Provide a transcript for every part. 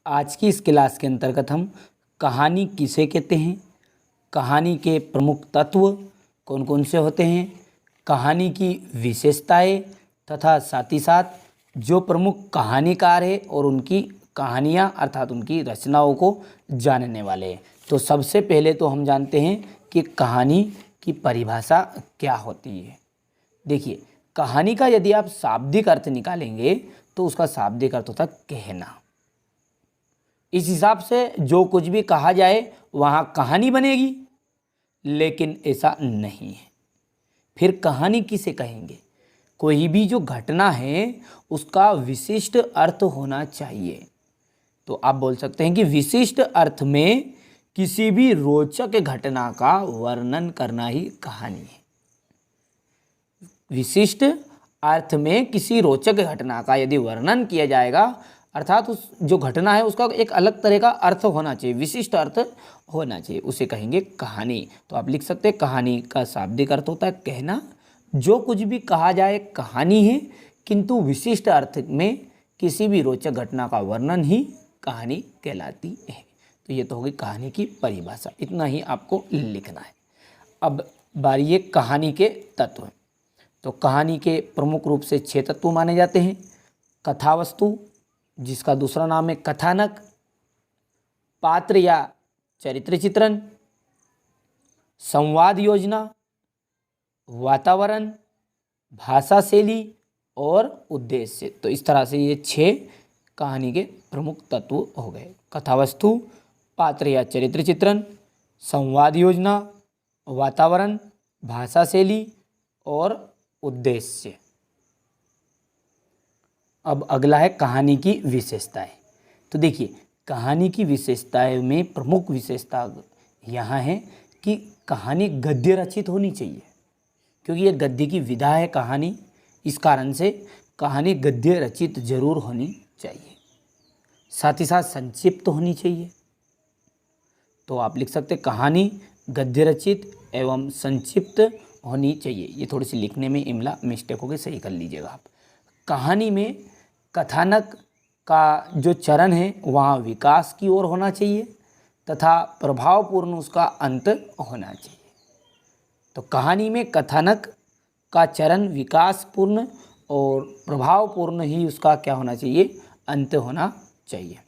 आज की इस क्लास के अंतर्गत हम कहानी किसे कहते हैं, कहानी के प्रमुख तत्व कौन कौन से होते हैं, कहानी की विशेषताएं तथा साथ ही साथ जो प्रमुख कहानीकार है और उनकी कहानियाँ अर्थात उनकी रचनाओं को जानने वाले हैं। तो सबसे पहले तो हम जानते हैं कि कहानी की परिभाषा क्या होती है। देखिए, कहानी का यदि आप शाब्दिक अर्थ निकालेंगे तो उसका शाब्दिक अर्थ होता है कहना। इस हिसाब से जो कुछ भी कहा जाए वहाँ कहानी बनेगी, लेकिन ऐसा नहीं है। फिर कहानी किसे कहेंगे? कोई भी जो घटना है उसका विशिष्ट अर्थ होना चाहिए। तो आप बोल सकते हैं कि विशिष्ट अर्थ में किसी भी रोचक घटना का वर्णन करना ही कहानी है। विशिष्ट अर्थ में किसी रोचक घटना का यदि वर्णन किया जाएगा अर्थात उस जो घटना है उसका एक अलग तरह का अर्थ होना चाहिए, विशिष्ट अर्थ होना चाहिए, उसे कहेंगे कहानी। तो आप लिख सकते हैं कहानी का शाब्दिक अर्थ होता है कहना। जो कुछ भी कहा जाए कहानी है, किंतु विशिष्ट अर्थ में किसी भी रोचक घटना का वर्णन ही कहानी कहलाती है। तो ये तो होगी कहानी की परिभाषा, इतना ही आपको लिखना है। अब बारी है कहानी के तत्व। तो कहानी के प्रमुख रूप से 6 तत्व माने जाते हैं। कथावस्तु, जिसका दूसरा नाम है कथानक, पात्र या चरित्र चित्रण, संवाद योजना, वातावरण, भाषा शैली और उद्देश्य। तो इस तरह से ये 6 कहानी के प्रमुख तत्व हो गए। कथावस्तु, पात्र या चरित्र चित्रण, संवाद योजना, वातावरण, भाषा शैली और उद्देश्य। अब अगला है कहानी की विशेषताएं। तो देखिए, कहानी की विशेषताएं में प्रमुख विशेषता यहाँ है कि कहानी गद्य रचित होनी चाहिए, क्योंकि ये गद्य की विधा है कहानी। इस कारण से कहानी गद्य रचित जरूर होनी चाहिए। साथ ही साथ संक्षिप्त होनी चाहिए। तो आप लिख सकते कहानी गद्य रचित एवं संक्षिप्त होनी चाहिए। ये थोड़ी सी लिखने में इमला मिस्टेक हो गई, सही कर लीजिएगा आप। कहानी में कथानक का जो चरण है वहाँ विकास की ओर होना चाहिए तथा प्रभावपूर्ण उसका अंत होना चाहिए। तो कहानी में कथानक का चरण विकासपूर्ण और प्रभावपूर्ण ही उसका क्या होना चाहिए? अंत होना चाहिए।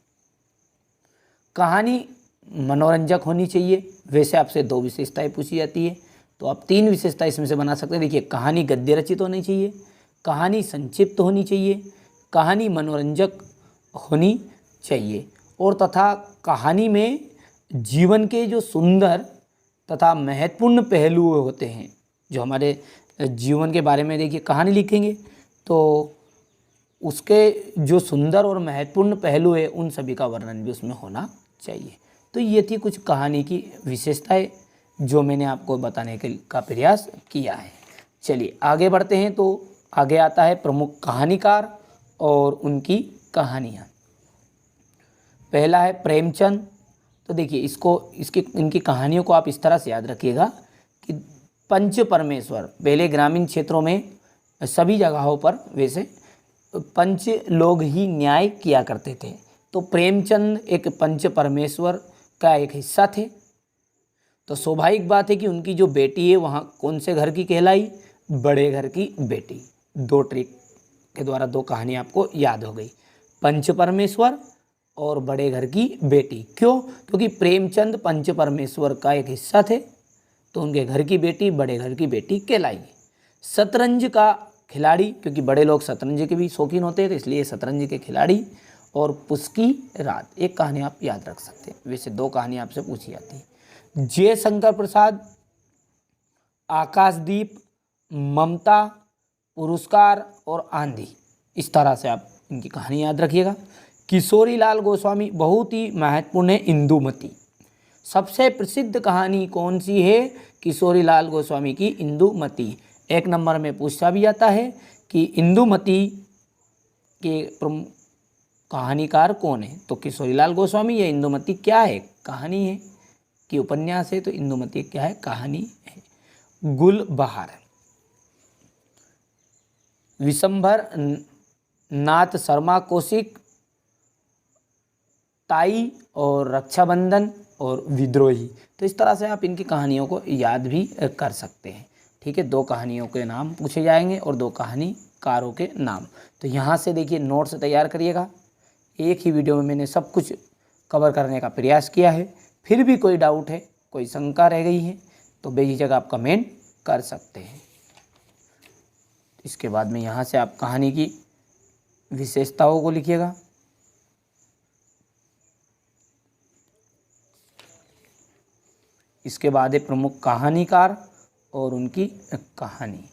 कहानी मनोरंजक होनी चाहिए। वैसे आपसे 2 विशेषताएं पूछी जाती है, तो आप 3 विशेषता इसमें से बना सकते हैं। देखिए, कहानी गद्य रचित होनी चाहिए, कहानी संक्षिप्त होनी चाहिए, कहानी मनोरंजक होनी चाहिए और तथा कहानी में जीवन के जो सुंदर तथा महत्वपूर्ण पहलू होते हैं, जो हमारे जीवन के बारे में देखिए कहानी लिखेंगे तो उसके जो सुंदर और महत्वपूर्ण पहलू है उन सभी का वर्णन भी उसमें होना चाहिए। तो ये थी कुछ कहानी की विशेषताएं जो मैंने आपको बताने का प्रयास किया है। चलिए आगे बढ़ते हैं। तो आगे आता है प्रमुख कहानीकार और उनकी कहानियाँ। पहला है प्रेमचंद। तो देखिए इनकी कहानियों को आप इस तरह से याद रखिएगा कि पंच परमेश्वर, पहले ग्रामीण क्षेत्रों में सभी जगहों पर वैसे पंच लोग ही न्याय किया करते थे। तो प्रेमचंद एक पंच परमेश्वर का एक हिस्सा थे। तो स्वाभाविक बात है कि उनकी जो बेटी है वहाँ कौन से घर की कहलाई? बड़े घर की बेटी। 2 ट्रिक के द्वारा 2 कहानी आपको याद हो गई, पंच परमेश्वर और बड़े घर की बेटी। क्यों? क्योंकि प्रेमचंद पंच परमेश्वर का एक हिस्सा थे, तो उनके घर की बेटी बड़े घर की बेटी कहलाई। शतरंज का खिलाड़ी, क्योंकि बड़े लोग शतरंज के भी शौकीन होते हैं, तो इसलिए शतरंज के खिलाड़ी। और पुष्की रात, एक कहानी आप याद रख सकते हैं। वैसे 2 कहानी आपसे पूछी जाती है। जयशंकर प्रसाद, आकाशदीप, ममता, पुरस्कार और आंधी। इस तरह से आप इनकी कहानी याद रखिएगा। किशोरी लाल गोस्वामी, बहुत ही महत्वपूर्ण है, इंदुमती। सबसे प्रसिद्ध कहानी कौन सी है? किशोरी लाल गोस्वामी की इंदुमती। 1 नंबर में पूछा भी जाता है कि इंदुमती के कहानीकार कौन है? तो किशोरी लाल गोस्वामी। या इंदुमती क्या है? कहानी है कि उपन्यास है? तो इंदुमती क्या है? कहानी है। गुलबहार, विशंभर नाथ शर्मा कौशिक, ताई और रक्षाबंधन और विद्रोही। तो इस तरह से आप इनकी कहानियों को याद भी कर सकते हैं। ठीक है, 2 कहानियों के नाम पूछे जाएंगे और 2 कहानीकारों के नाम। तो यहाँ से देखिए नोट्स तैयार करिएगा। एक ही वीडियो में मैंने सब कुछ कवर करने का प्रयास किया है। फिर भी कोई डाउट है, कोई शंका रह गई है तो बेझिझक आप कमेंट कर सकते हैं। इसके बाद में यहाँ से आप कहानी की विशेषताओं को लिखिएगा। इसके बाद है प्रमुख कहानीकार और उनकी कहानी।